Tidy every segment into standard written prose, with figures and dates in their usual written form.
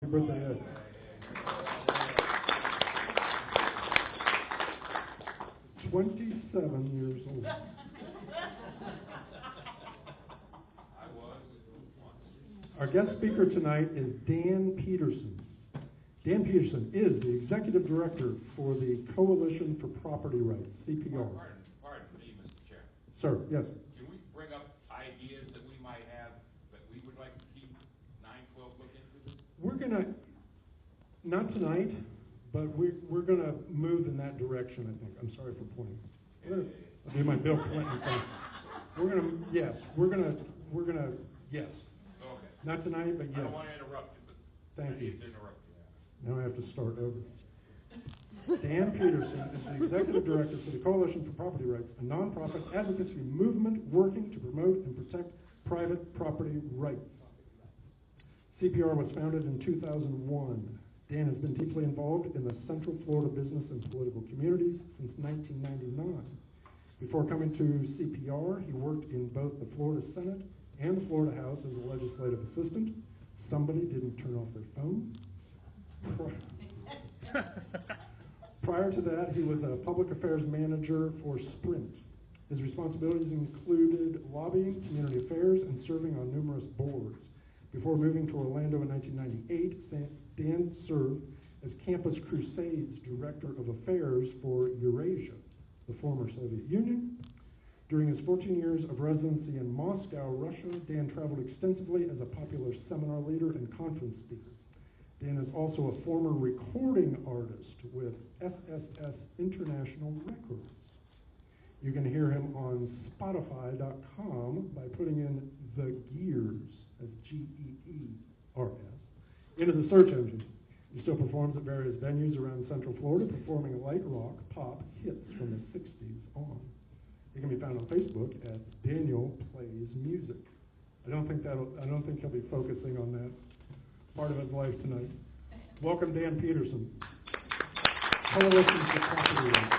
birthday, Ed. Ed. 27 years old. Our guest speaker tonight is Dan Peterson. Dan Peterson is the Executive Director for the Coalition for Property Rights, CPR. Pardon me, Mr. Chair. Sir, yes. Can we bring up ideas that we might have that we would like to keep 912 look into this? We're going to, not tonight, but we're going to move in that direction, I think. I'm sorry for pointing. I'll do my Bill Clinton thing. We're going to, yes. Okay. Not tonight, but yes. I don't want to interrupt you, but Thank you. I need to interrupt you. Now I have to start over. Dan Peterson is the Executive Director for the Coalition for Property Rights, a nonprofit advocacy movement working to promote and protect private property rights. CPR was founded in 2001. Dan has been deeply involved in the Central Florida business and political communities since 1999. Before coming to CPR, he worked in both the Florida Senate and the Florida House as a legislative assistant. Somebody didn't turn off their phone. Prior to that, he was a public affairs manager for Sprint. His responsibilities included lobbying, community affairs, and serving on numerous boards. Before moving to Orlando in 1998, Dan served as Campus Crusades Director of Affairs for Eurasia, the former Soviet Union. During his 14 years of residency in Moscow, Russia, Dan traveled extensively as a popular seminar leader and conference speaker. Dan is also a former recording artist with SSS International Records. You can hear him on Spotify.com by putting in The Gears, as Geers, into the search engine. He still performs at various venues around Central Florida, performing light rock, pop hits from the 60s on. He can be found on Facebook at Daniel Plays Music. I don't think he'll be focusing on that part of his life tonight. Welcome, Dan Peterson. Coalition for Property Rights.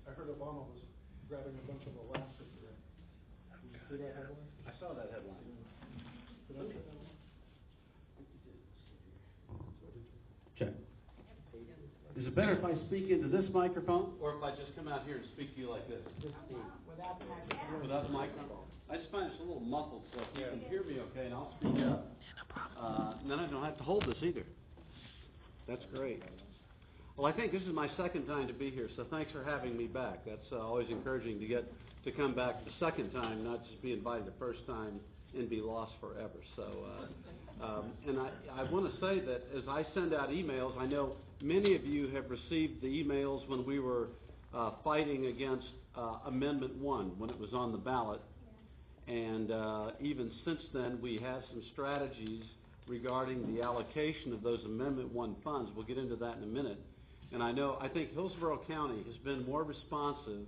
I heard Obama was grabbing a bunch of elastic there. Did you see that headline? I saw that headline. Check. Is it better if I speak into this microphone, or if I just come out here and speak to you like this? Without the microphone? I just find it's a little muffled, so if you can hear me okay, and I'll speak up. And then I don't have to hold this either. That's great. Well, I think this is my second time to be here, so thanks for having me back. That's always encouraging to get to come back the second time, not just be invited the first time and be lost forever. So, and I want to say that as I send out emails, I know many of you have received the emails when we were fighting against Amendment 1 when it was on the ballot. And even since then, we have some strategies regarding the allocation of those Amendment 1 funds. We'll get into that in a minute. And I think Hillsborough County has been more responsive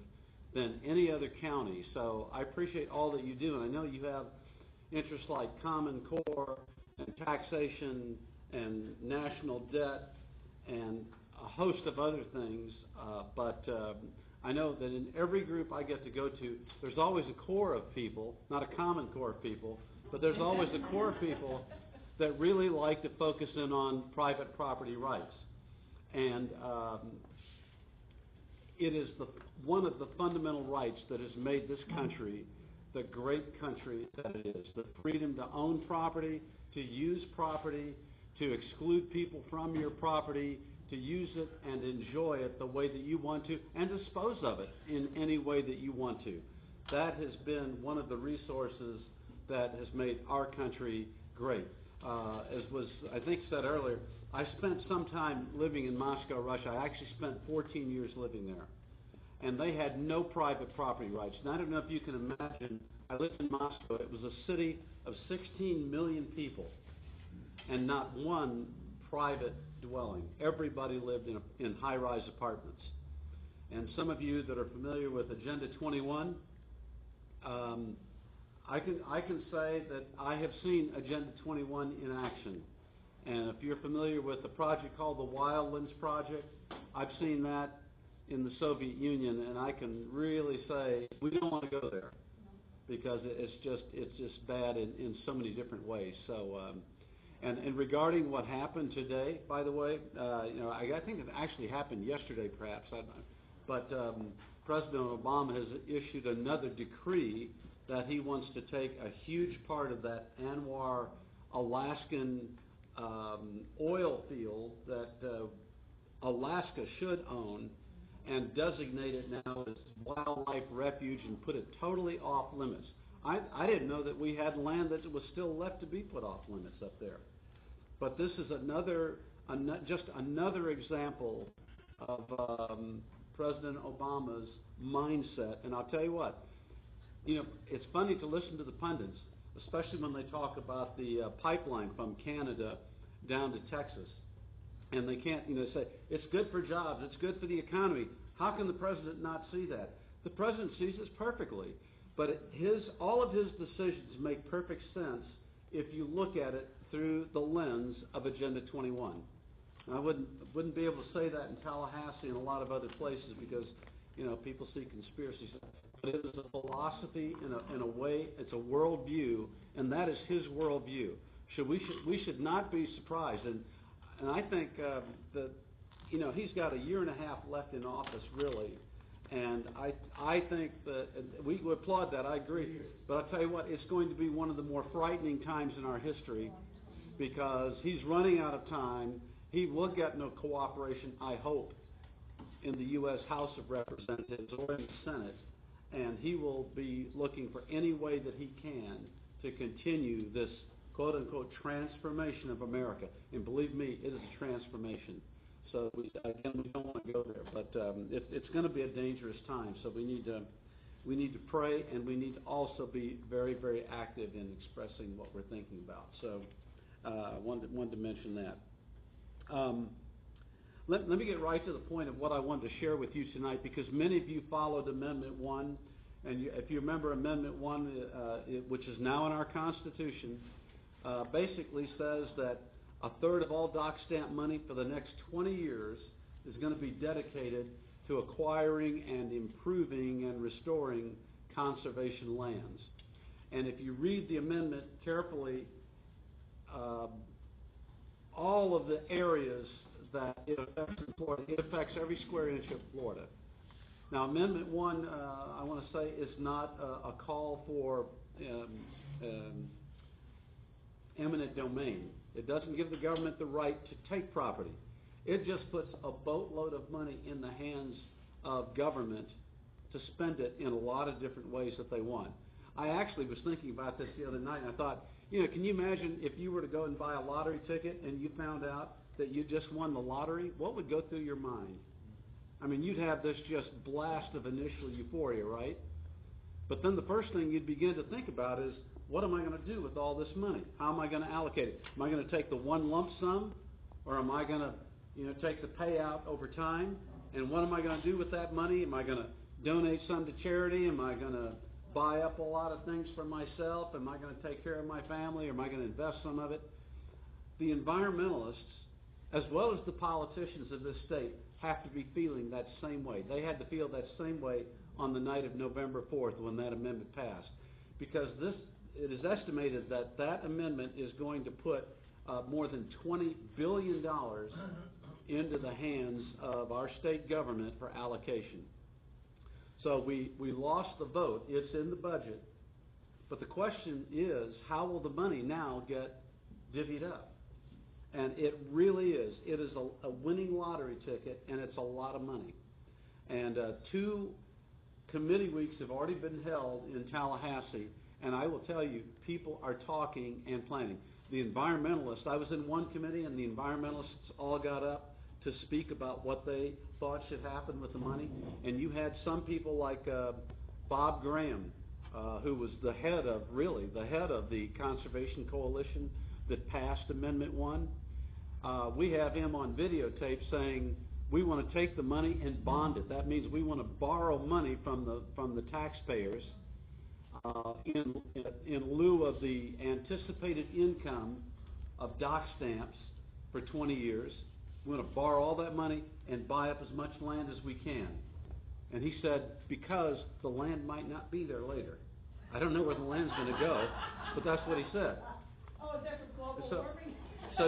than any other county. So I appreciate all that you do. And I know you have interests like Common Core and taxation and national debt and a host of other things. But I know that in every group I get to go to, there's always a core of people, not a common core of people, but there's always a core of people that really like to focus in on private property rights. And it is one of the fundamental rights that has made this country the great country that it is. The freedom to own property, to use property, to exclude people from your property, to use it and enjoy it the way that you want to, and dispose of it in any way that you want to. That has been one of the resources that has made our country great. As was, I think, said earlier, I spent some time living in Moscow, Russia. I actually spent 14 years living there. And they had no private property rights. And I don't know if you can imagine, I lived in Moscow. It was a city of 16 million people and not one private dwelling. Everybody lived in high-rise apartments. And some of you that are familiar with Agenda 21, I can say that I have seen Agenda 21 in action. And if you're familiar with the project called the Wildlands Project, I've seen that in the Soviet Union, and I can really say we don't want to go there because it's just bad in so many different ways. So, and regarding what happened today, by the way, I think it actually happened yesterday, perhaps, but President Obama has issued another decree that he wants to take a huge part of that Anwar, Alaskan oil field that Alaska should own and designate it now as wildlife refuge and put it totally off limits. I didn't know that we had land that was still left to be put off limits up there. But this is just another example of President Obama's mindset. And I'll tell you what, it's funny to listen to the pundits, especially when they talk about the pipeline from Canada down to Texas. And they can't, say, it's good for jobs, it's good for the economy. How can the president not see that? The president sees this perfectly. But all of his decisions make perfect sense if you look at it through the lens of Agenda 21. And I wouldn't be able to say that in Tallahassee and a lot of other places because, people see conspiracies. But it is a philosophy in a way, it's a worldview, and that is his worldview. We should not be surprised. And I think that, he's got a year and a half left in office, really. And I think that we applaud that, I agree. But I'll tell you what, it's going to be one of the more frightening times in our history because he's running out of time. He will get no cooperation, I hope, in the U.S. House of Representatives or in the Senate. And he will be looking for any way that he can to continue this quote-unquote transformation of America. And believe me, it is a transformation. So, we don't want to go there. But it's going to be a dangerous time. So we need to pray, and we need to also be very, very active in expressing what we're thinking about. So I wanted to mention that. Let me get right to the point of what I wanted to share with you tonight, because many of you followed Amendment 1, and if you remember Amendment 1, which is now in our Constitution, basically says that a third of all dock stamp money for the next 20 years is going to be dedicated to acquiring and improving and restoring conservation lands. And if you read the amendment carefully, all of the areas that it affects in Florida, it affects every square inch of Florida. Now, Amendment 1, I want to say, is not a call for eminent domain. It doesn't give the government the right to take property. It just puts a boatload of money in the hands of government to spend it in a lot of different ways that they want. I actually was thinking about this the other night, and I thought, can you imagine if you were to go and buy a lottery ticket and you found out that you just won the lottery? What would go through your mind? I mean, you'd have this just blast of initial euphoria, right? But then the first thing you'd begin to think about is, what am I going to do with all this money? How am I going to allocate it? Am I going to take the one lump sum, or am I going to, take the payout over time? And what am I going to do with that money? Am I going to donate some to charity? Am I going to buy up a lot of things for myself? Am I going to take care of my family? Or am I going to invest some of it? The environmentalists, as well as the politicians of this state, have to be feeling that same way. They had to feel that same way on the night of November 4th when that amendment passed. Because it is estimated that that amendment is going to put more than $20 billion into the hands of our state government for allocation. So we lost the vote. It's in the budget. But the question is, how will the money now get divvied up? And it really is. It is a winning lottery ticket, and it's a lot of money. And 2 committee weeks have already been held in Tallahassee. And I will tell you, people are talking and planning. The environmentalists, I was in one committee, and the environmentalists all got up to speak about what they thought should happen with the money. And you had some people like Bob Graham, who was the head of the Conservation Coalition that passed Amendment 1. We have him on videotape saying, we want to take the money and bond it. That means we want to borrow money from the taxpayers in lieu of the anticipated income of dock stamps for 20 years, We want to borrow all that money and buy up as much land as we can. And he said, because the land might not be there later. I don't know where the land's going to go, but that's what he said. Oh, is that for global warming? So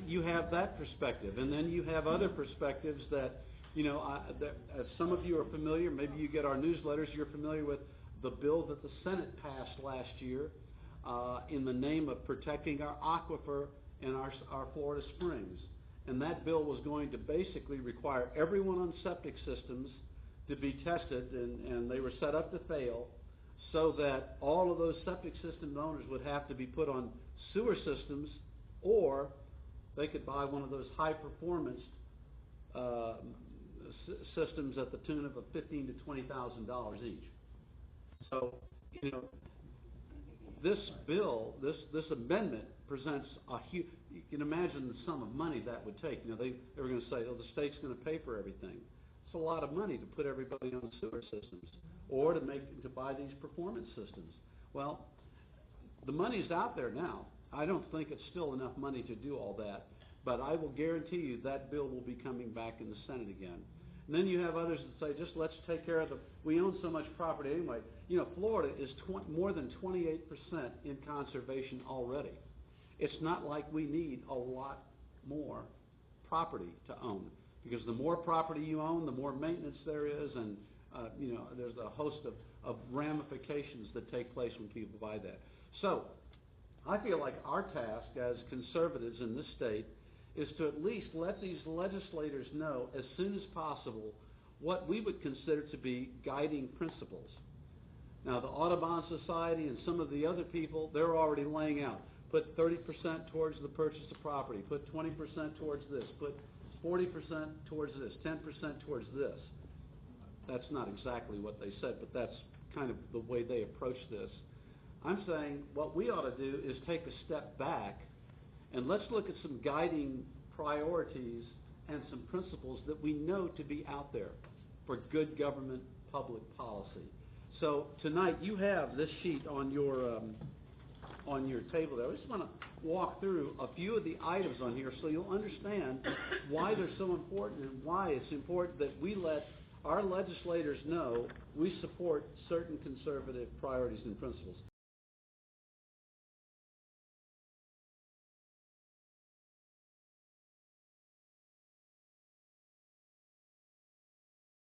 you have that perspective, and then you have other perspectives that, as some of you are familiar, maybe you get our newsletters, you're familiar with the bill that the Senate passed last year in the name of protecting our aquifer and our Florida springs. And that bill was going to basically require everyone on septic systems to be tested, and they were set up to fail, so that all of those septic system owners would have to be put on sewer systems, or they could buy one of those high-performance systems at the tune of $15,000 to $20,000 each. So, this bill, this amendment presents a huge. You can imagine the sum of money that would take. They were going to say, oh, the state's going to pay for everything. It's a lot of money to put everybody on sewer systems, or to buy these performance systems. Well, the money's out there now. I don't think it's still enough money to do all that, but I will guarantee you that bill will be coming back in the Senate again. And then you have others that say, just let's take care of we own so much property anyway. Florida is more than 28% in conservation already. It's not like we need a lot more property to own, because the more property you own, the more maintenance there is, and there's a host of ramifications that take place when people buy that. So I feel like our task as conservatives in this state is to at least let these legislators know as soon as possible what we would consider to be guiding principles. Now, the Audubon Society and some of the other people, they're already laying out. Put 30% towards the purchase of property. Put 20% towards this. Put 40% towards this. 10% towards this. That's not exactly what they said, but that's kind of the way they approach this. I'm saying what we ought to do is take a step back and let's look at some guiding priorities and some principles that we know to be out there for good government public policy. So tonight you have this sheet on your table there. I just want to walk through a few of the items on here so you'll understand why they're so important and why it's important that we let our legislators know we support certain conservative priorities and principles.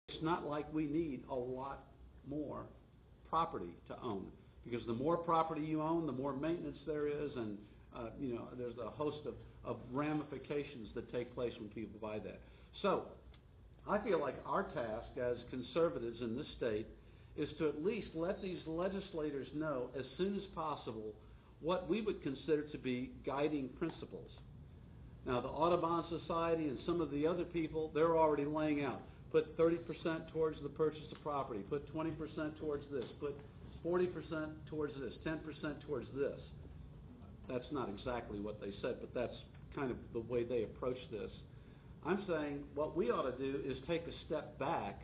It's not like we need a lot more property to own, because the more property you own, the more maintenance there is, and there's a host of ramifications that take place when people buy that. So I feel like our task as conservatives in this state is to at least let these legislators know as soon as possible what we would consider to be guiding principles. Now, the Audubon Society and some of the other people, they're already laying out. Put 30% towards the purchase of property. Put 20% towards this. Put 40% towards this. 10% towards this. That's not exactly what they said, but that's kind of the way they approach this. I'm saying what we ought to do is take a step back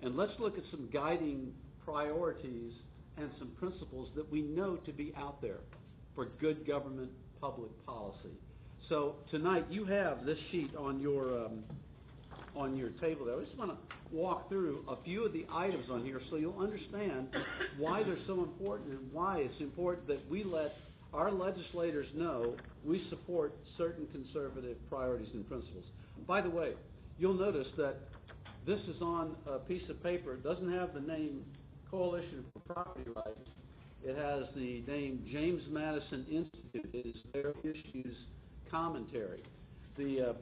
and let's look at some guiding priorities and some principles that we know to be out there for good government public policy. So tonight you have this sheet on your table there. I just want to walk through a few of the items on here so you'll understand why they're so important and why it's important that we let our legislators know we support certain conservative priorities and principles. By the way, you'll notice that this is on a piece of paper. It doesn't have the name Coalition for Property Rights. It has the name James Madison Institute. It is their issues commentary. The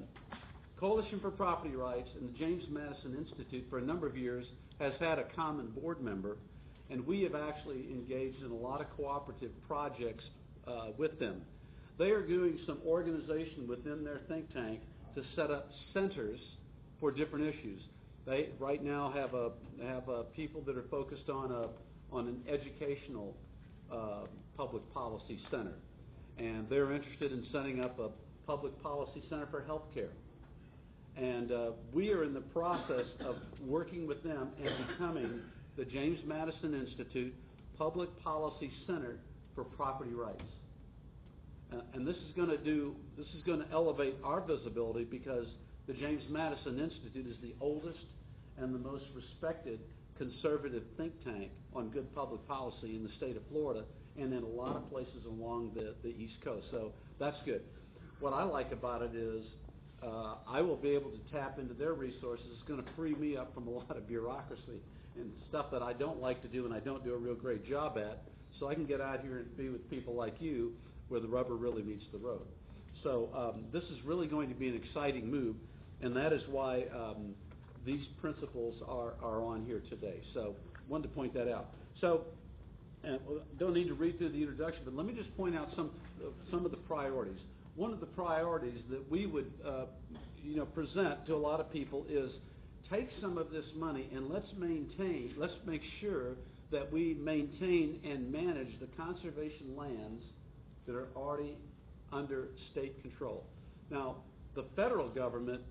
Coalition for Property Rights and the James Madison Institute for a number of years has had a common board member, and we have actually engaged in a lot of cooperative projects with them. They are doing some organization within their think tank to set up centers for different issues. They right now have people that are focused on an educational public policy center, and they're interested in setting up a public policy center for health care. And we are in the process of working with them and becoming the James Madison Institute Public Policy Center for Property Rights. and this is going to elevate our visibility because the James Madison Institute is the oldest and the most respected conservative think tank on good public policy in the state of Florida and in a lot of places along the East Coast. So that's good. What I like about it is I will be able to tap into their resources. It's going to free me up from a lot of bureaucracy and stuff that I don't like to do and I don't do a real great job at, so I can get out here and be with people like you where the rubber really meets the road. So this is really going to be an exciting move, and that is why these principles are on here today. So wanted to point that out. So don't need to read through the introduction, but let me just point out some of the priorities. One of the priorities that we would present to a lot of people is take some of this money and let's make sure that we maintain and manage the conservation lands that are already under state control. Now, the federal government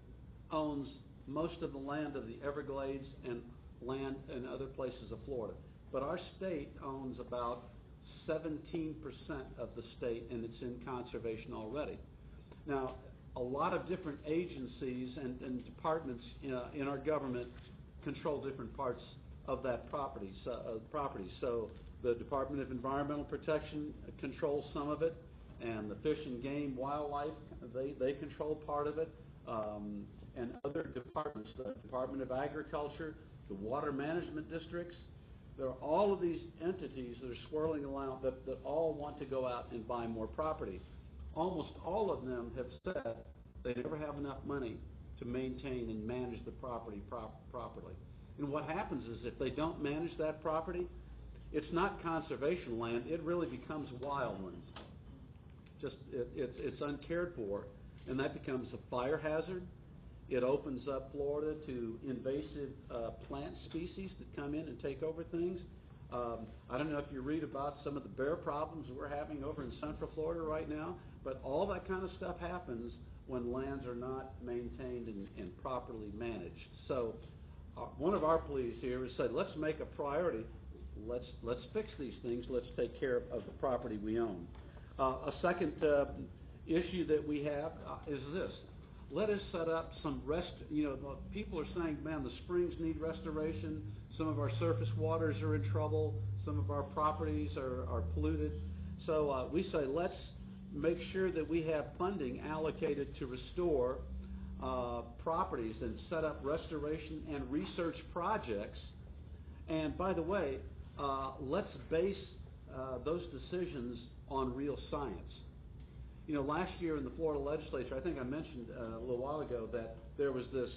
owns most of the land of the Everglades and land in other places of Florida, but our state owns about 17% of the state, and it's in conservation already. Now, a lot of different agencies and departments in our government control different parts of that property. So the Department of Environmental Protection controls some of it, and the Fish and Game Wildlife, they control part of it, and other departments, the Department of Agriculture, the Water Management Districts. There are all of these entities that are swirling around that all want to go out and buy more property. Almost all of them have said they never have enough money to maintain and manage the property properly. And what happens is if they don't manage that property, it's not conservation land, it really becomes wildland. It's uncared for, and that becomes a fire hazard. It opens up Florida to invasive plant species that come in and take over things. I don't know if you read about some of the bear problems we're having over in Central Florida right now, but all that kind of stuff happens when lands are not maintained and properly managed. So one of our pleas here is say, let's make a priority. Let's fix these things. Let's take care of the property we own. A second issue that we have is this. Let us set up some people are saying, man, the springs need restoration. Some of our surface waters are in trouble. Some of our properties are polluted. So we say, let's make sure that we have funding allocated to restore properties and set up restoration and research projects. And by the way, let's base those decisions on real science. Last year in the Florida legislature, I think I mentioned a little while ago that there was this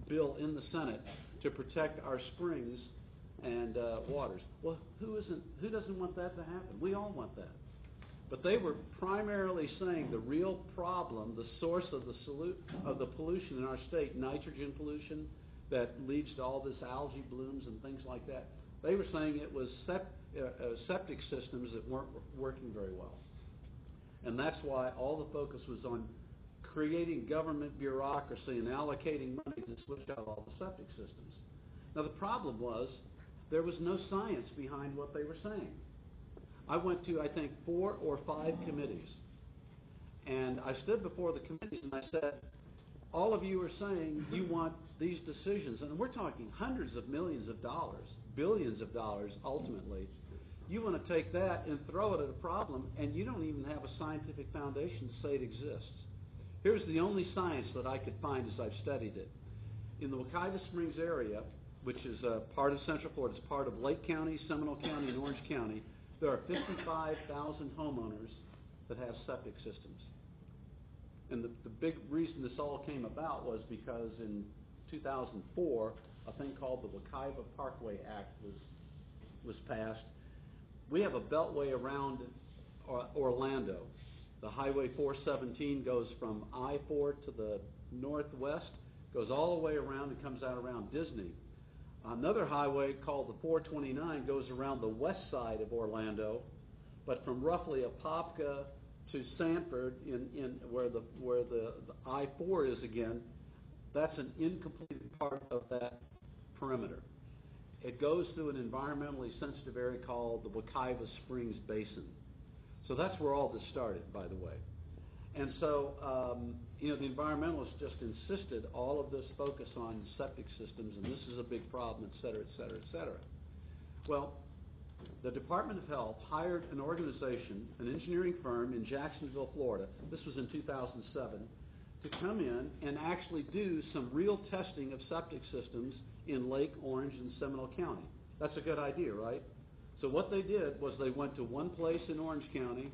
bill in the Senate to protect our springs and waters. Well, who doesn't want that to happen? We all want that. But they were primarily saying the real problem, the source of the pollution in our state, nitrogen pollution that leads to all this algae blooms and things like that, they were saying it was septic systems that weren't working very well. And that's why all the focus was on creating government bureaucracy and allocating money to switch out all the septic systems. Now the problem was there was no science behind what they were saying. I went to, I think, 4 or 5 committees. And I stood before the committees and I said, all of you are saying you want these decisions, and we're talking hundreds of millions of dollars, billions of dollars ultimately. You want to take that and throw it at a problem, and you don't even have a scientific foundation to say it exists. Here's the only science that I could find as I've studied it. In the Wekiva Springs area, which is part of Central Florida, it's part of Lake County, Seminole County, and Orange County, there are 55,000 homeowners that have septic systems. And the big reason this all came about was because in 2004, a thing called the Wekiva Parkway Act was passed. We have a beltway around Orlando. The Highway 417 goes from I-4 to the northwest, goes all the way around and comes out around Disney. Another highway called the 429 goes around the west side of Orlando, but from roughly Apopka to Sanford, in where the I-4 is again, that's an incomplete part of that perimeter. It goes through an environmentally sensitive area called the Wekiva Springs Basin. So that's where all this started, by the way. And so, the environmentalists just insisted all of this focus on septic systems, and this is a big problem, et cetera, et cetera, et cetera. Well, the Department of Health hired an organization, an engineering firm in Jacksonville, Florida, this was in 2007, to come in and actually do some real testing of septic systems in Lake, Orange, and Seminole County. That's a good idea, right? So what they did was they went to one place in Orange County,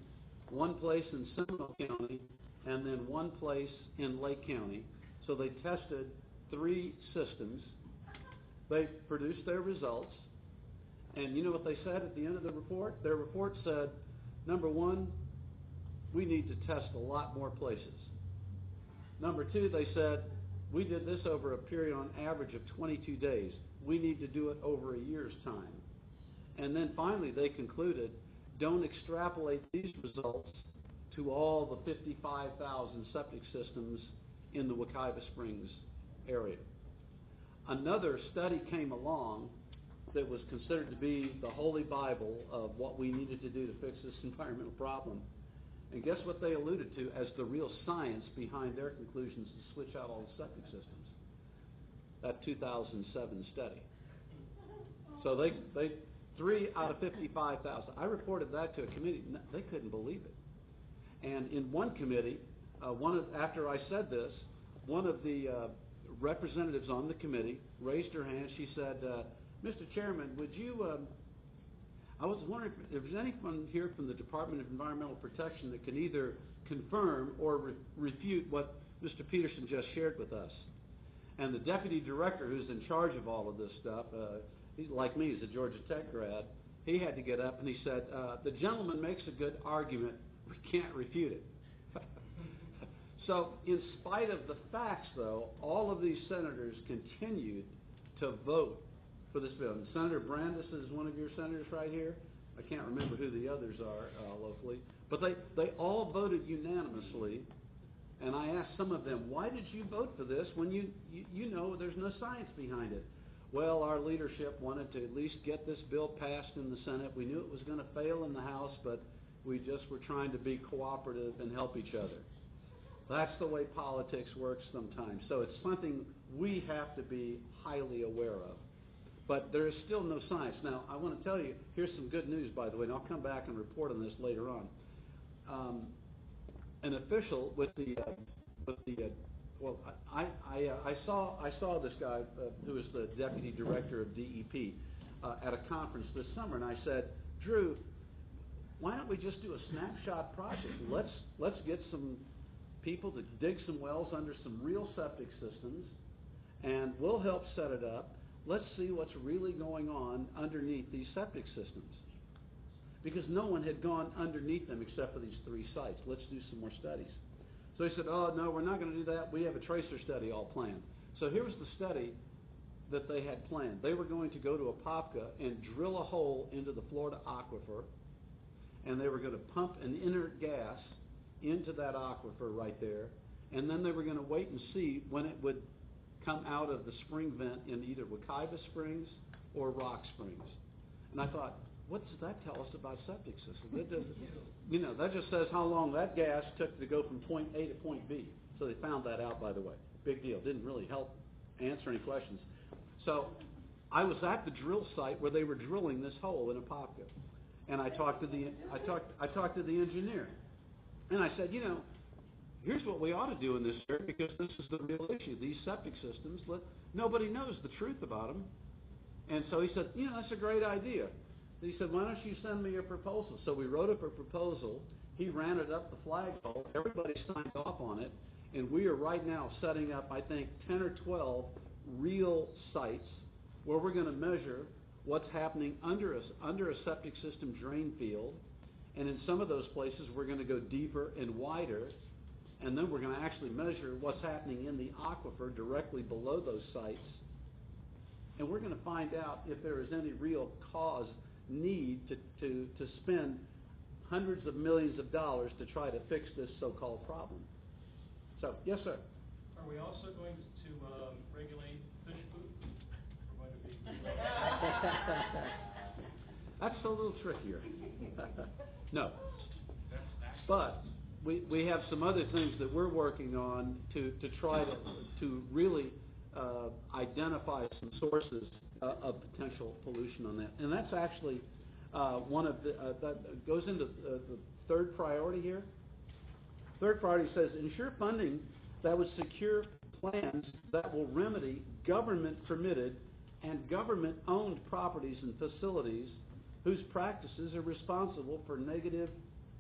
one place in Seminole County, and then one place in Lake County. So they tested 3 systems. They produced their results. And you know what they said at the end of the report? Their report said, number 1, we need to test a lot more places. Number 2, they said, we did this over a period on average of 22 days. We need to do it over a year's time. And then finally they concluded, don't extrapolate these results to all the 55,000 septic systems in the Wekiva Springs area. Another study came along that was considered to be the holy Bible of what we needed to do to fix this environmental problem. And guess what they alluded to as the real science behind their conclusions to switch out all the septic systems? That 2007 study. So they 3 out of 55,000. I reported that to a committee. They couldn't believe it. And in one committee, after I said this, one of the representatives on the committee raised her hand. She said, Mr. Chairman, would you, I was wondering if there's anyone here from the Department of Environmental Protection that can either confirm or refute what Mr. Peterson just shared with us. And the deputy director who's in charge of all of this stuff, he's like me, he's a Georgia Tech grad, he had to get up and he said, the gentleman makes a good argument, we can't refute it. So in spite of the facts, though, all of these senators continued to vote for this bill. And Senator Brandis is one of your senators right here. I can't remember who the others are locally. But they all voted unanimously. And I asked some of them, why did you vote for this when you know there's no science behind it? Well, our leadership wanted to at least get this bill passed in the Senate. We knew it was going to fail in the House, but we just were trying to be cooperative and help each other. That's the way politics works sometimes. So it's something we have to be highly aware of. But there is still no science. Now, I want to tell you, here's some good news, by the way, and I'll come back and report on this later on. An official I saw this guy who is the deputy director of DEP at a conference this summer, and I said, Drew, why don't we just do a snapshot project? Let's get some people to dig some wells under some real septic systems, and we'll help set it up. Let's see what's really going on underneath these septic systems. Because no one had gone underneath them except for these 3 sites. Let's do some more studies. So he said, oh, no, we're not going to do that. We have a tracer study all planned. So here was the study that they had planned. They were going to go to Apopka and drill a hole into the Florida aquifer, and they were going to pump an inert gas into that aquifer right there, and then they were going to wait and see when it would come out of the spring vent in either Wekiva Springs or Rock Springs. And I thought, what does that tell us about septic systems? That doesn't, that just says how long that gas took to go from point A to point B. So they found that out, by the way. Big deal. Didn't really help answer any questions. So I was at the drill site where they were drilling this hole in Apopka, and I talked to the engineer, and I said, here's what we ought to do in this area because this is the real issue. These septic systems, nobody knows the truth about them. And so he said, that's a great idea. He said, why don't you send me your proposal? So we wrote up a proposal. He ran it up the flagpole. Everybody signed off on it. And we are right now setting up, I think, 10 or 12 real sites where we're going to measure what's happening under a septic system drain field. And in some of those places, we're going to go deeper and wider. And then we're going to actually measure what's happening in the aquifer directly below those sites. And we're going to find out if there is any real need to spend hundreds of millions of dollars to try to fix this so-called problem. So, yes, sir. Are we also going to regulate fish food? We're going to be... That's a little trickier. No. But we have some other things that we're working on to try to really identify some sources of potential pollution on that. And that's actually one of the, that goes into the third priority here. Third priority says ensure funding that would secure plans that will remedy government-permitted and government-owned properties and facilities whose practices are responsible for negative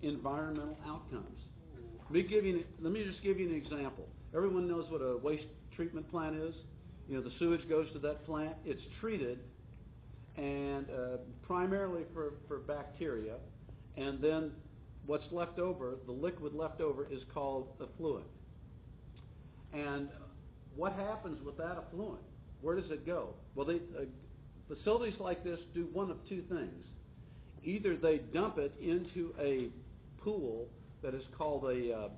environmental outcomes. Let me just give you an example. Everyone knows what a waste treatment plant is. You know, the sewage goes to that plant. It's treated, and primarily for bacteria, and then what's left over, the liquid left over, is called effluent. And what happens with that effluent? Where does it go? Well, facilities like this do one of two things. Either they dump it into a pool that is called a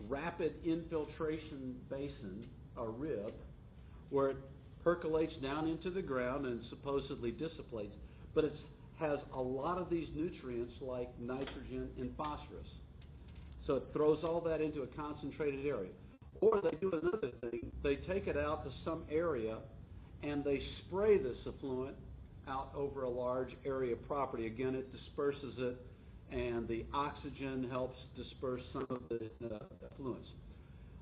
rapid infiltration basin, a RIB, where it percolates down into the ground and supposedly dissipates, but it has a lot of these nutrients like nitrogen and phosphorus. So it throws all that into a concentrated area. Or they do another thing. They take it out to some area and they spray this effluent out over a large area of property. Again, it disperses it, and the oxygen helps disperse some of the effluents.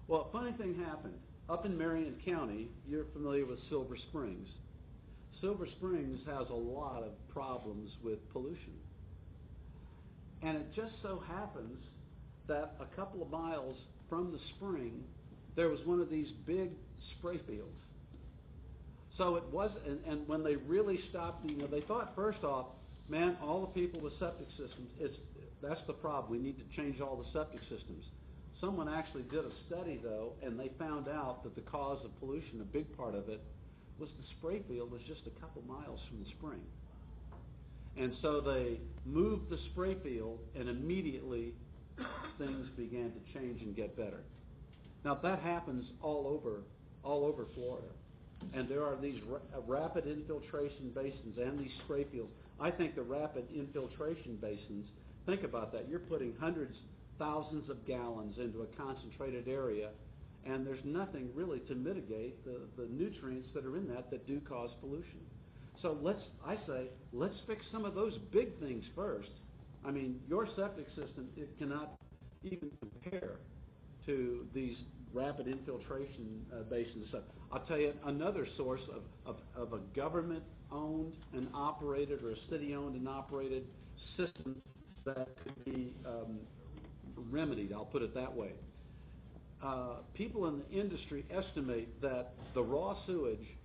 Well, a funny thing happened. Up in Marion County, you're familiar with Silver Springs. Silver Springs has a lot of problems with pollution. And it just so happens that a couple of miles from the spring, there was one of these big spray fields. So it was, and when they really stopped, they thought first off, man, all the people with septic systems, that's the problem. We need to change all the septic systems. Someone actually did a study, though, and they found out that the cause of pollution, a big part of it, was the spray field was just a couple miles from the spring. And so they moved the spray field, and immediately things began to change and get better. Now, that happens all over Florida. And there are these rapid infiltration basins and these spray fields. I think the rapid infiltration basins, think about that. You're putting hundreds, thousands of gallons into a concentrated area, and there's nothing really to mitigate the nutrients that are in that do cause pollution. So I say, let's fix some of those big things first. I mean, your septic system, it cannot even compare to these rapid infiltration basins. So I'll tell you another source of a government-owned and operated or a city-owned and operated system that could be remedied, I'll put it that way. People in the industry estimate that the raw sewage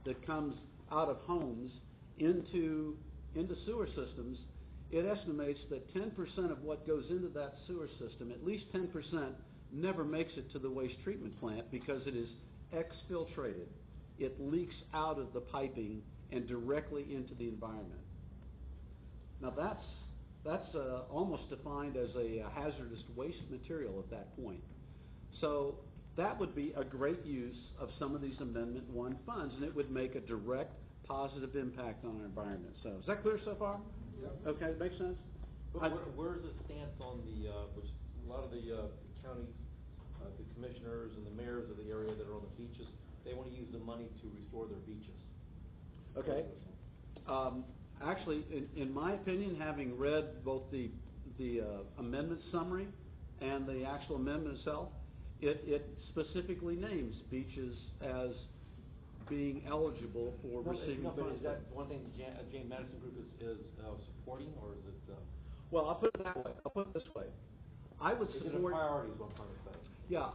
that comes out of homes into sewer systems, it estimates that 10% of what goes into that sewer system, at least 10%, never makes it to the waste treatment plant because it is exfiltrated. It leaks out of the piping and directly into the environment. Now that's almost defined as a hazardous waste material at that point. So that would be a great use of some of these Amendment 1 funds, and it would make a direct positive impact on our environment. So is that clear so far? Yeah. Okay, makes sense? Where's the stance on which a lot of the county, the commissioners and the mayors of the area that are on the beaches, they want to use the money to restore their beaches. Okay. Actually, in my opinion, having read both the amendment summary and the actual amendment itself, it specifically names beaches as being eligible for receiving funds. Is that one thing the James Madison Group is supporting, or is it? Well, I'll put it that way. I'll put it this way. I would support. Is it a priority? Is what I'm trying to say. Yeah.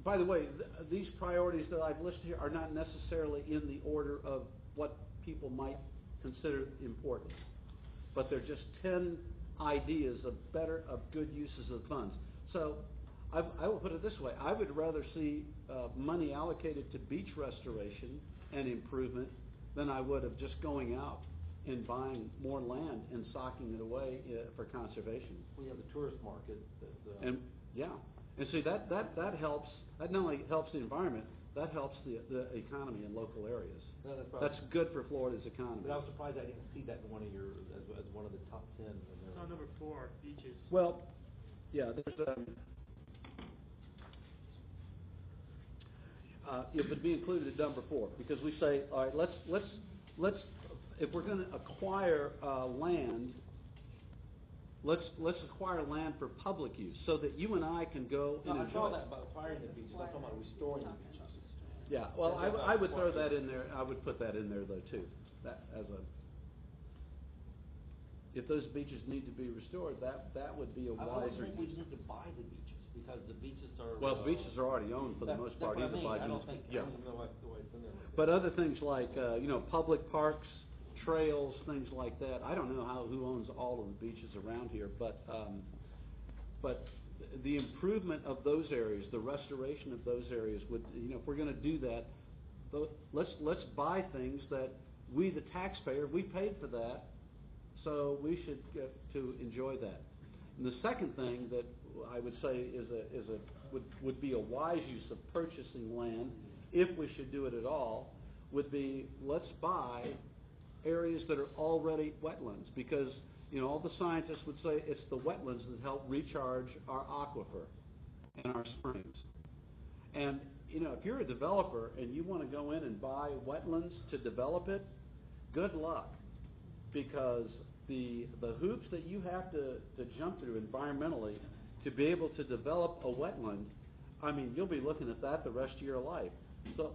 By the way, these priorities that I've listed here are not necessarily in the order of what people might consider important, but they're just 10 ideas of good uses of funds. So I will put it this way. I would rather see money allocated to beach restoration and improvement than I would of just going out and buying more land and socking it away for conservation. We have the tourist market. And yeah, and see that helps that not only helps the environment, that helps the economy in local areas. No, that's probably- That's good for Florida's economy. But I was surprised I didn't see that in one of your, as one of the top 10. It's on number 4, beaches. Well, yeah, there's, it would be included at number 4, because we say, all right, let's, if we're gonna acquire, land, let's acquire land for public use, so that you and I can go and No, I enjoy saw it. that about acquiring the beaches, I'm talking about restoring the beaches. Yeah, well, I would throw that in there, I would put that in there though too, that as a, if those beaches need to be restored, that would be a I wiser don't think we use. need to buy the beaches, because the beaches are. Well, beaches are already owned for the most part, That's either what by I mean, I don't think, I yeah. don't even know why it's in there like that. But other things like, public parks, trails, things like that, I don't know who owns all of the beaches around here, but the improvement of those areas, the restoration of those areas would, if we're gonna do that, let's buy things that we, the taxpayer, we paid for that, so we should get to enjoy that. And the second thing that I would say would be a wise use of purchasing land, if we should do it at all, would be, let's buy areas that are already wetlands, because all the scientists would say it's the wetlands that help recharge our aquifer and our springs. And if you're a developer and you want to go in and buy wetlands to develop it, good luck, because the hoops that you have to jump through environmentally to be able to develop a wetland, I mean, you'll be looking at that the rest of your life. So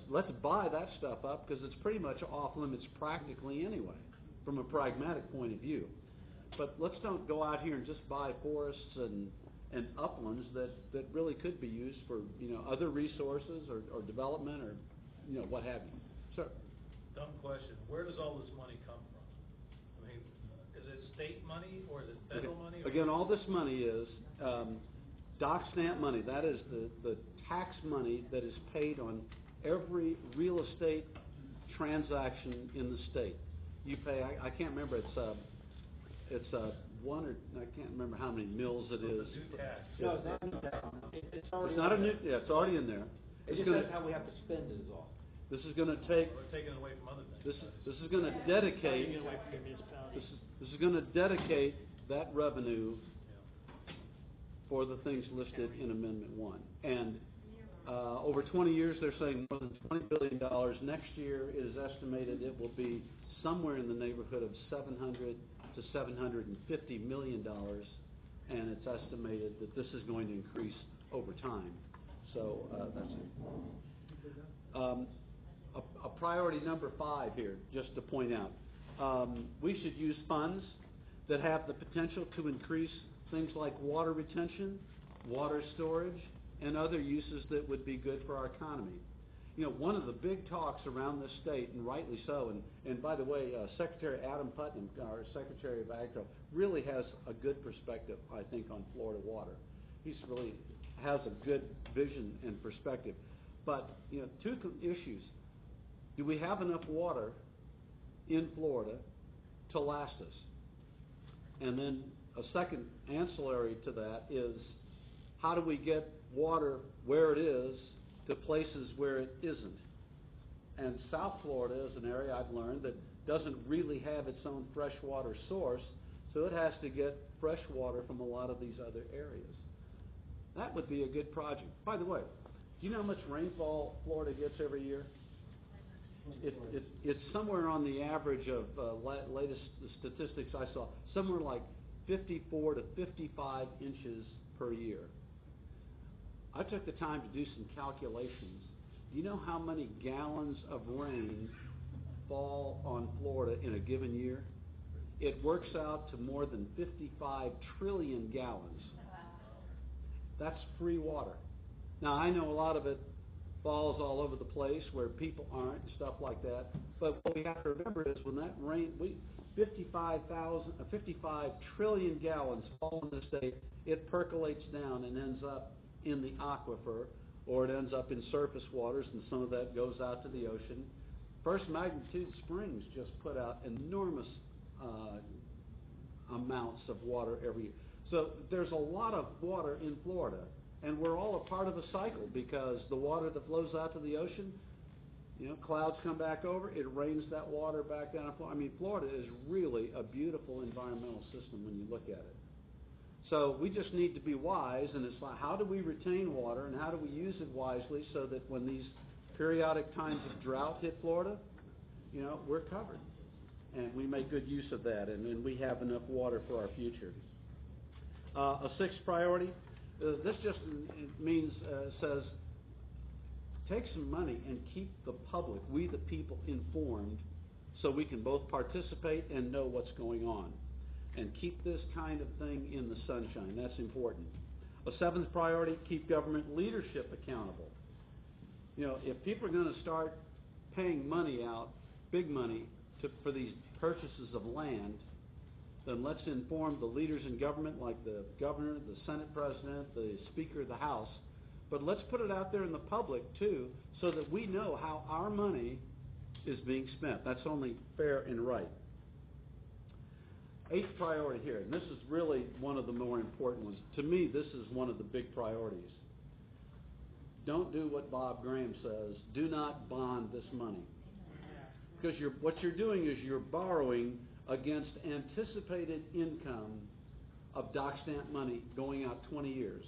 let's buy that stuff up, because it's pretty much off limits practically anyway, from a pragmatic point of view. But let's don't go out here and just buy forests and uplands that really could be used for other resources or development or what have you. Sir. Dumb question. Where does all this money come from? I mean, is it state money or is it federal money? Again, all this money is dock stamp money. That is the tax money that is paid on every real estate transaction in the state. You pay. I can't remember. It's one or I can't remember how many mills it is. No, it's already. It's not a new. Yeah, it's already in there. It's just that's how we have to spend it is all. This is going to take. We're taking it away from other things. This is going to dedicate. This is going to dedicate that revenue for the things listed in Amendment 1. And over 20 years, they're saying more than $20 billion. Next year, it is estimated it will be somewhere in the neighborhood of $700 to $750 million, and it's estimated that this is going to increase over time. So that's it. A priority number 5 here, just to point out. We should use funds that have the potential to increase things like water retention, water storage, and other uses that would be good for our economy. One of the big talks around this state, and rightly so, and by the way, Secretary Adam Putnam, our Secretary of Agriculture, really has a good perspective, I think, on Florida water. He's really has a good vision and perspective. But, two issues. Do we have enough water in Florida to last us? And then a second ancillary to that is, how do we get water where it is to places where it isn't? And South Florida is an area I've learned that doesn't really have its own freshwater source, so it has to get fresh water from a lot of these other areas. That would be a good project. By the way, do you know how much rainfall Florida gets every year? It's somewhere on the average of latest statistics I saw, somewhere like 54 to 55 inches per year. I took the time to do some calculations. Do you know how many gallons of rain fall on Florida in a given year? It works out to more than 55 trillion gallons. That's free water. Now, I know a lot of it falls all over the place where people aren't and stuff like that, but what we have to remember is when that rain, 55 trillion gallons fall in the state, it percolates down and ends up in the aquifer, or it ends up in surface waters, and some of that goes out to the ocean. First Magnitude Springs just put out enormous amounts of water every year. So there's a lot of water in Florida, And we're all a part of a cycle, because the water that flows out to the ocean, clouds come back over, it rains that water back down. I mean, Florida is really a beautiful environmental system when you look at it. So we just need to be wise, and it's like, how do we retain water, and how do we use it wisely so that when these periodic times of drought hit Florida, we're covered. And we make good use of that, and we have enough water for our future. A sixth priority, this just says, take some money and keep the public, we the people, informed so we can both participate and know what's going on. And keep this kind of thing in the sunshine. That's important. A seventh priority, keep government leadership accountable. If people are going to start paying money out, big money, for these purchases of land, then let's inform the leaders in government, like the governor, the Senate president, the Speaker of the House. But let's put it out there in the public, too, so that we know how our money is being spent. That's only fair and right. Eighth priority here, and this is really one of the more important ones. To me, this is one of the big priorities. Don't do what Bob Graham says. Do not bond this money. Because what you're doing is you're borrowing against anticipated income of dock stamp money going out 20 years.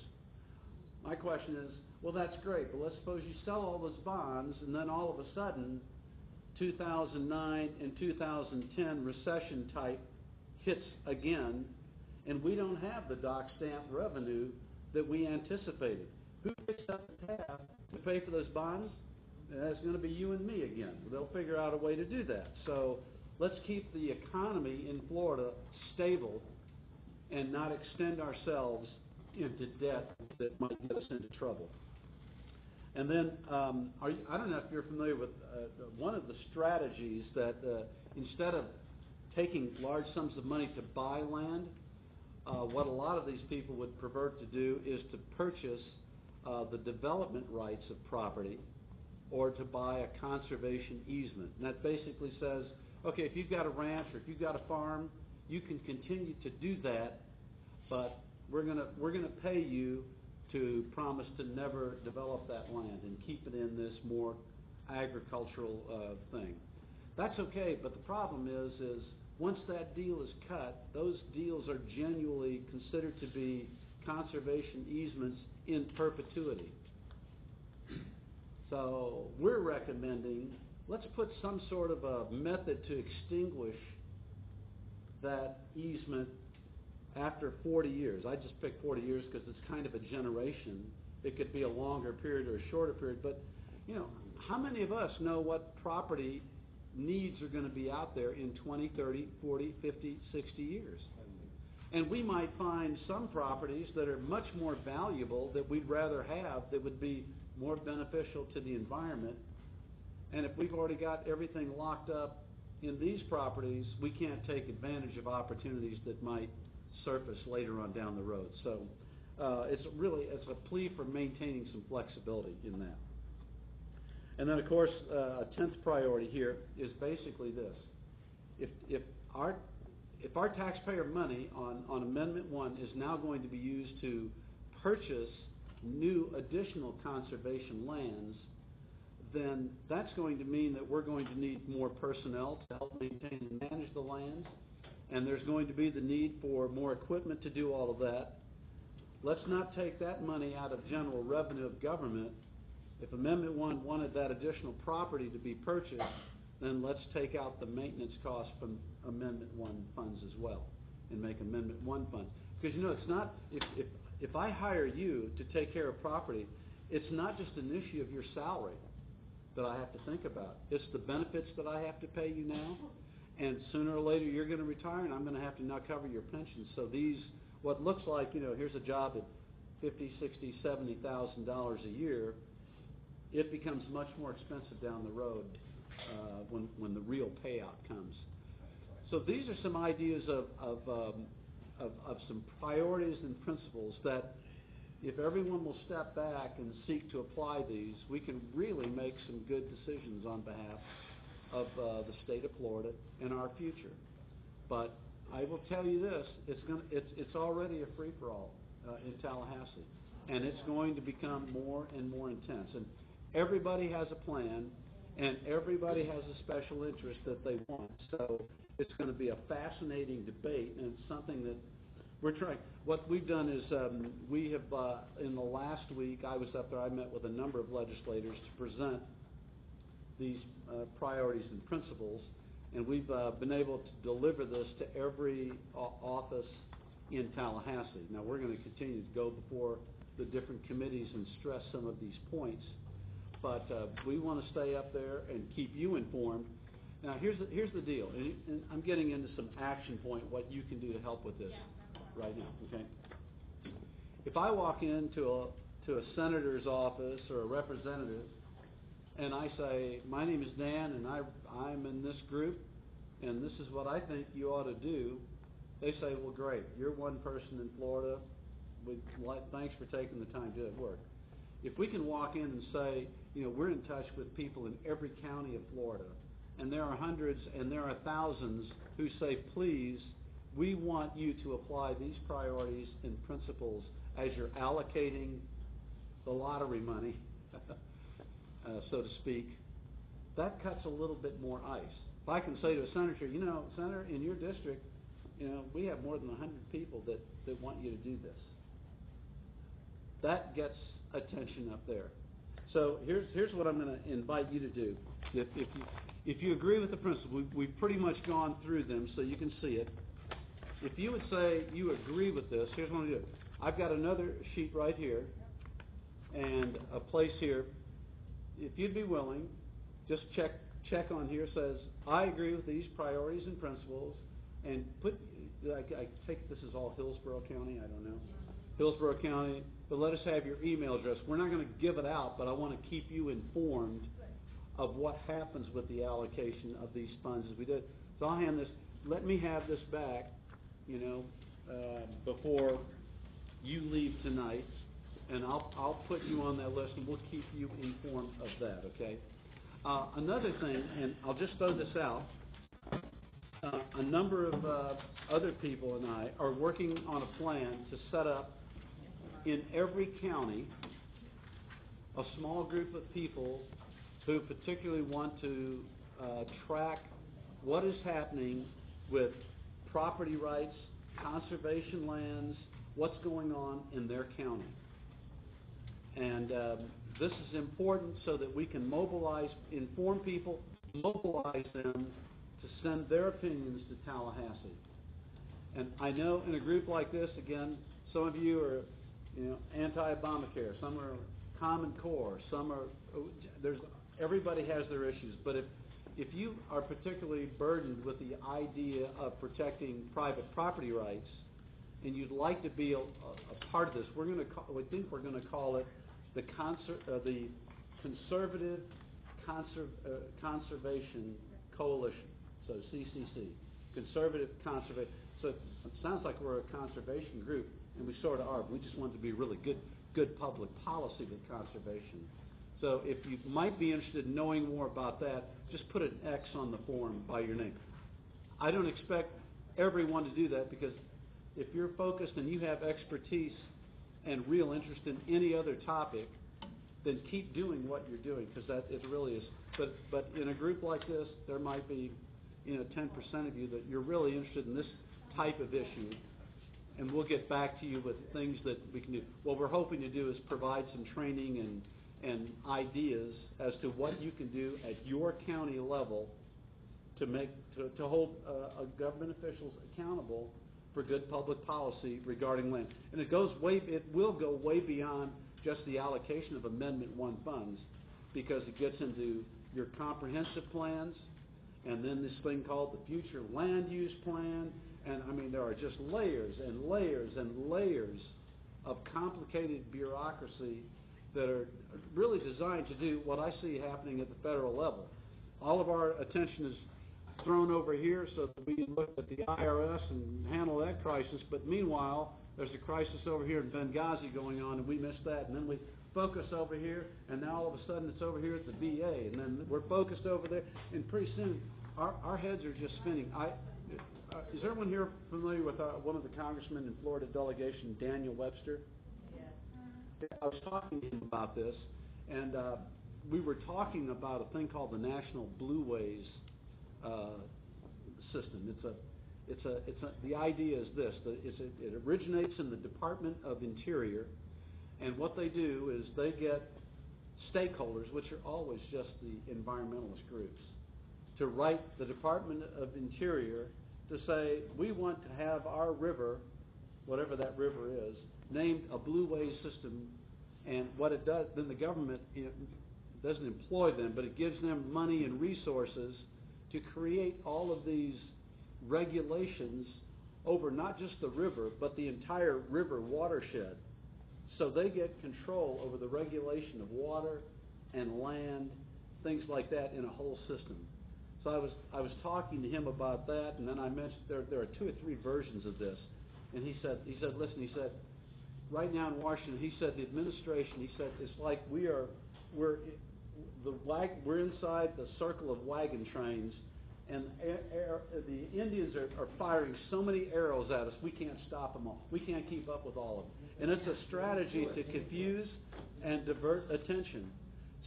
My question is, well, that's great, but let's suppose you sell all those bonds, and then all of a sudden, 2009 and 2010 recession type hits again, and we don't have the dock stamp revenue that we anticipated. Who picks up the tab to pay for those bonds? That's going to be you and me again. They'll figure out a way to do that. So let's keep the economy in Florida stable and not extend ourselves into debt that might get us into trouble. And then, I don't know if you're familiar with one of the strategies that instead of taking large sums of money to buy land, what a lot of these people would prefer to do is to purchase the development rights of property, or to buy a conservation easement. And that basically says, okay, if you've got a ranch or if you've got a farm, you can continue to do that, but we're gonna pay you to promise to never develop that land and keep it in this more agricultural thing. That's okay, but the problem is once that deal is cut, those deals are genuinely considered to be conservation easements in perpetuity. So we're recommending, let's put some sort of a method to extinguish that easement after 40 years. I just picked 40 years because it's kind of a generation. It could be a longer period or a shorter period, but how many of us know what property needs are going to be out there in 20, 30, 40, 50, 60 years? And we might find some properties that are much more valuable that we'd rather have, that would be more beneficial to the environment. And if we've already got everything locked up in these properties, we can't take advantage of opportunities that might surface later on down the road. So it's a plea for maintaining some flexibility in that. And then, of course, a 10th priority here is basically this. If our taxpayer money on Amendment 1 is now going to be used to purchase new additional conservation lands, then that's going to mean that we're going to need more personnel to help maintain and manage the lands, and there's going to be the need for more equipment to do all of that. Let's not take that money out of general revenue of government. If Amendment 1 wanted that additional property to be purchased, then let's take out the maintenance costs from Amendment 1 funds as well and make Amendment 1 funds. Because it's not, if I hire you to take care of property, it's not just an issue of your salary that I have to think about. It's the benefits that I have to pay you now, and sooner or later you're going to retire, and I'm going to have to now cover your pension. So what looks like, here's a job at $50,000, $60,000, $70,000 a year, it becomes much more expensive down the road when the real payout comes. So these are some ideas of some priorities and principles that, if everyone will step back and seek to apply these, we can really make some good decisions on behalf of the state of Florida and our future. But I will tell you this: it's already a free-for-all in Tallahassee, and it's going to become more and more intense. And everybody has a plan, and everybody has a special interest that they want. So it's going to be a fascinating debate, and it's something that we're trying. What we've done is we have, in the last week, I was up there, I met with a number of legislators to present these priorities and principles, and we've been able to deliver this to every office in Tallahassee. Now, we're going to continue to go before the different committees and stress some of these points, but we want to stay up there and keep you informed. Now, here's the deal, and I'm getting into some action point, what you can do to help with this right now, okay? If I walk into a senator's office or a representative, and I say, my name is Dan, and I'm in this group, and this is what I think you ought to do, they say, well, great, you're one person in Florida, thanks for taking the time to do that work. If we can walk in and say, we're in touch with people in every county of Florida, and there are hundreds and there are thousands who say, please, we want you to apply these priorities and principles as you're allocating the lottery money, so to speak, that cuts a little bit more ice. If I can say to a senator, Senator, in your district, we have more than 100 people that want you to do this. That gets attention up there. So here's what I'm going to invite you to do. If you agree with the principle, we've pretty much gone through them so you can see it. If you would say you agree with this, here's what I'm going to do. I've got another sheet right here and a place here. If you'd be willing, just check on here. Says, I agree with these priorities and principles, and I take this is all Hillsborough County, I don't know. Hillsborough County, but let us have your email address. We're not going to give it out, but I want to keep you informed of what happens with the allocation of these funds as we did. So I'll hand this, let me have this back, before you leave tonight, and I'll put you on that list, and we'll keep you informed of that, okay? Another thing, and I'll just throw this out, a number of other people and I are working on a plan to set up in every county a small group of people who particularly want to track what is happening with property rights, conservation lands, what's going on in their county. And this is important so that we can inform people, mobilize them to send their opinions to Tallahassee. And I know in a group like this, again, some of you are, anti-Obamacare, some are Common Core, some are, everybody has their issues. But if you are particularly burdened with the idea of protecting private property rights, and you'd like to be a part of this, we think we're going to call it the Conservative Conservation Coalition, so CCC, Conservative Conservation. So it sounds like we're a conservation group, and we sort of are. But we just want it to be really good public policy with conservation. So if you might be interested in knowing more about that, just put an X on the form by your name. I don't expect everyone to do that, because if you're focused and you have expertise and real interest in any other topic, then keep doing what you're doing, because that it really is. But in a group like this, there might be 10% of you that you're really interested in this type of issue, and we'll get back to you with things that we can do. What we're hoping to do is provide some training and ideas as to what you can do at your county level to hold government officials accountable for good public policy regarding land. And it will go way beyond just the allocation of Amendment 1 funds, because it gets into your comprehensive plans, and then this thing called the Future Land Use Plan, and I mean there are just layers and layers and layers of complicated bureaucracy that are really designed to do what I see happening at the federal level. All of our attention is thrown over here so that we can look at the IRS and handle that crisis, but meanwhile there's a crisis over here in Benghazi going on, and we miss that, and then we focus over here, and now all of a sudden it's over here at the VA, and then we're focused over there, and pretty soon our heads are just spinning. Is everyone here familiar with one of the congressmen in Florida delegation, Daniel Webster? Yes. I was talking to him about this, and we were talking about a thing called the National Blueways system. The idea is this: it originates in the Department of Interior, and what they do is they get stakeholders, which are always just the environmentalist groups, to write the Department of Interior to say, we want to have our river, whatever that river is, named a Blueways system. And what it does, then the government doesn't employ them, but it gives them money and resources to create all of these regulations over not just the river, but the entire river watershed. So they get control over the regulation of water and land, things like that in a whole system. So I was talking to him about that, and then I mentioned there are 2 or 3 versions of this. And he said, listen, he said, right now in Washington, he said the administration, he said it's like we're inside the circle of wagon trains, and the Indians are firing so many arrows at us, we can't stop them all. We can't keep up with all of them. And it's a strategy to confuse and divert attention.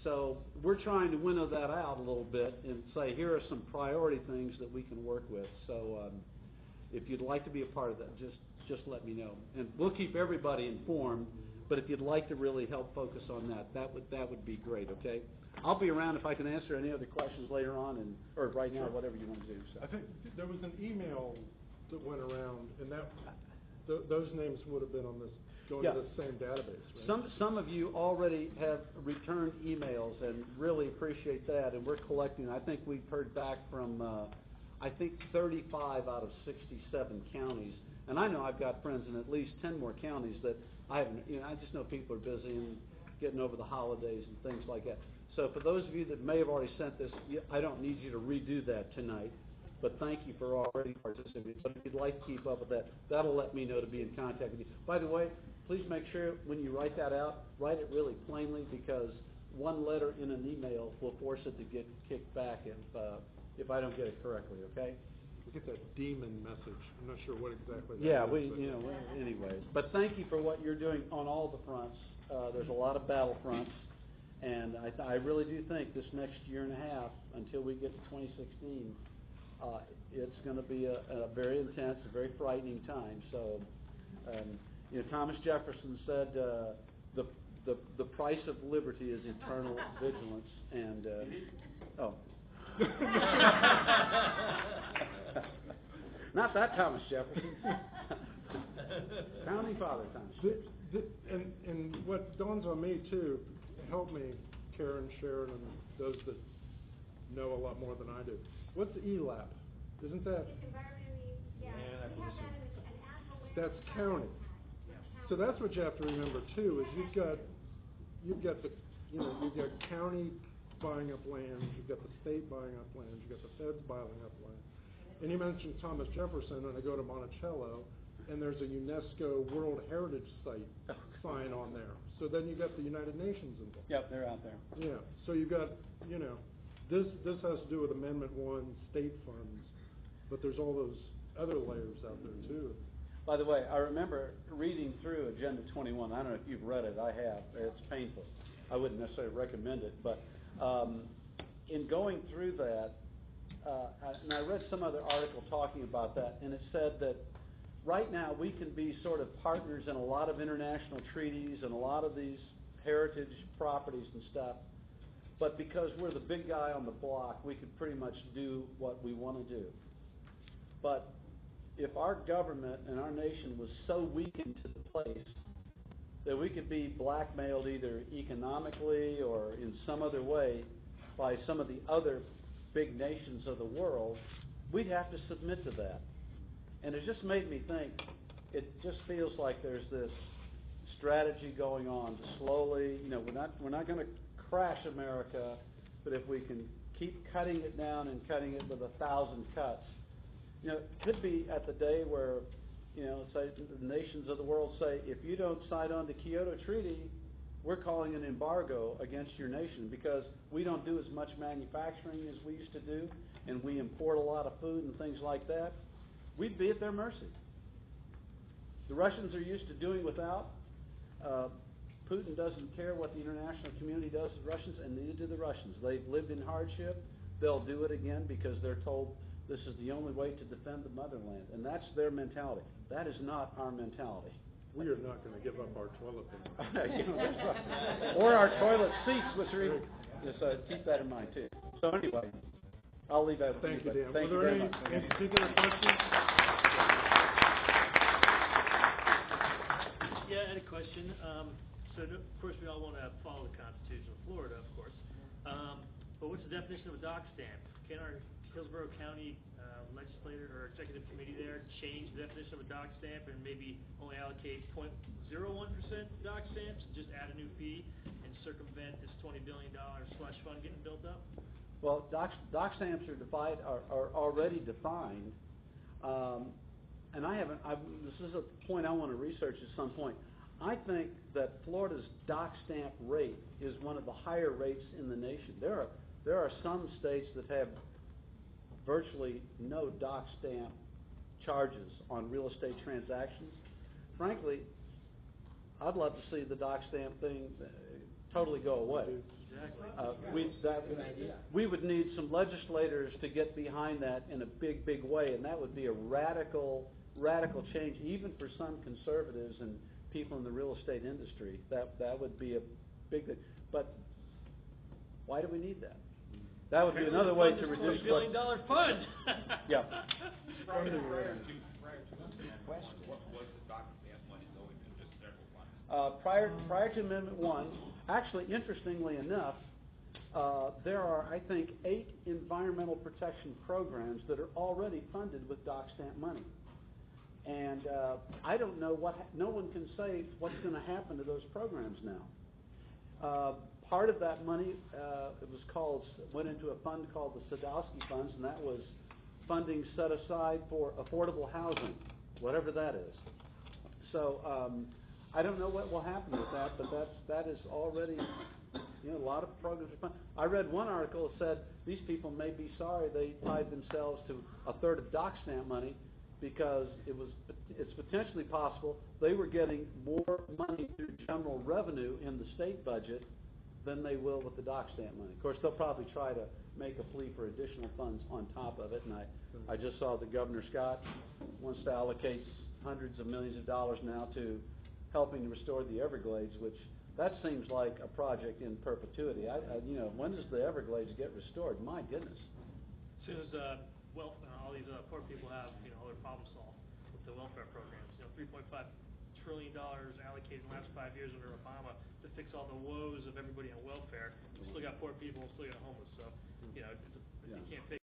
So we're trying to winnow that out a little bit and say, here are some priority things that we can work with. So if you'd like to be a part of that, just let me know. And we'll keep everybody informed, but if you'd like to really help focus on that would be great, okay? I'll be around if I can answer any other questions later on, or right now, whatever you want to do. So. I think there was an email that went around, and those names would have been on this, going to the same database, right? Some of you already have returned emails, and really appreciate that, and we're collecting. I think we've heard back from, 35 out of 67 counties. And I know I've got friends in at least 10 more counties that I haven't, I just know people are busy and getting over the holidays and things like that. So for those of you that may have already sent this, I don't need you to redo that tonight, but thank you for already participating. But if you'd like to keep up with that, that'll let me know to be in contact with you. By the way, please make sure when you write that out, write it really plainly, because one letter in an email will force it to get kicked back if I don't get it correctly, okay? We get that demon message. I'm not sure what exactly that is. Anyways. But thank you for what you're doing on all the fronts. There's a lot of battle fronts, and I really do think this next year and a half, until we get to 2016, it's going to be a very intense, a very frightening time. So, Thomas Jefferson said, the price of liberty is eternal vigilance, and, not that Thomas Jefferson. Founding Father Thomas Jefferson. And what dawns on me, too, help me, Karen, Sharon, and those that know a lot more than I do. What's ELAP? Isn't that? It's environmentally, we have that in an ad. That's county. So that's what you have to remember, too, is you've got county buying up land, you've got the state buying up land, you've got the feds buying up land. And you mentioned Thomas Jefferson, and I go to Monticello, and there's a UNESCO World Heritage Site sign on there. So then you got the United Nations involved. Yep, they're out there. Yeah. So you got, this has to do with Amendment 1, state funds, but there's all those other layers out there too. By the way, I remember reading through Agenda 21. I don't know if you've read it. I have. It's painful. I wouldn't necessarily recommend it, but in going through that, and I read some other article talking about that, and it said that right now we can be sort of partners in a lot of international treaties and a lot of these heritage properties and stuff, but because we're the big guy on the block, we could pretty much do what we want to do. But if our government and our nation was so weakened to the place that we could be blackmailed either economically or in some other way by some of the other big nations of the world, we'd have to submit to that. And it just made me think, it just feels like there's this strategy going on to slowly, we're not going to crash America, but if we can keep cutting it down and cutting it with 1,000 cuts, it could be at the day where, say the nations of the world say, if you don't sign on the Kyoto Treaty, we're calling an embargo against your nation because we don't do as much manufacturing as we used to do, and we import a lot of food and things like that. We'd be at their mercy. The Russians are used to doing without. Putin doesn't care what the international community does to the Russians, and neither do the Russians. They've lived in hardship. They'll do it again because they're told this is the only way to defend the motherland, and that's their mentality. That is not our mentality. We are not gonna give up our toilet paper. You know, that's right. Or our toilet seats, which are even, so keep that in mind too. So anyway, I'll leave that with Thank you, Dan. Thank you Were there very any, much. any particular questions? Yeah, I had a question. Of course, we all want to follow the Constitution of Florida, of course. But what's the definition of a dock stamp? Can our Hillsborough County legislator or executive committee there change the definition of a dock stamp and maybe only allocate 0.01% dock stamps and just add a new fee and circumvent this $20 billion slush fund getting built up? Well, dock stamps are already defined, and this is a point I want to research at some point. I think that Florida's dock stamp rate is one of the higher rates in the nation. There are some states that have virtually no dock stamp charges on real estate transactions. Frankly, I'd love to see the dock stamp thing totally go away. We would need some legislators to get behind that in a big, big way, and that would be a radical change, even for some conservatives and people in the real estate industry. That would be a big thing. But why do we need that? That would be another way to reduce. $20 billion fund. Yeah. Prior to that, what was the dock stamp money going to, just several funds? Prior to Amendment 1, actually, interestingly enough, there are, I think, 8 environmental protection programs that are already funded with dock stamp money. And I don't know no one can say what's going to happen to those programs now. Part of that money, went into a fund called the Sadowski Funds, and that was funding set aside for affordable housing, whatever that is. So I don't know what will happen with that, but that is already, a lot of programs are funded. I read one article that said these people may be sorry they tied themselves to a third of dock stamp money because it's potentially possible they were getting more money through general revenue in the state budget than they will with the dock stamp money. Of course, they'll probably try to make a plea for additional funds on top of it, and I just saw that Governor Scott wants to allocate hundreds of millions of dollars now to helping to restore the Everglades, which that seems like a project in perpetuity. When does the Everglades get restored? My goodness. As soon as all these poor people have all their problems solved with the welfare programs. $3.5 trillion allocated in the last 5 years under Obama to fix all the woes of everybody on welfare. We still got poor people, still got homeless. So you can't fix.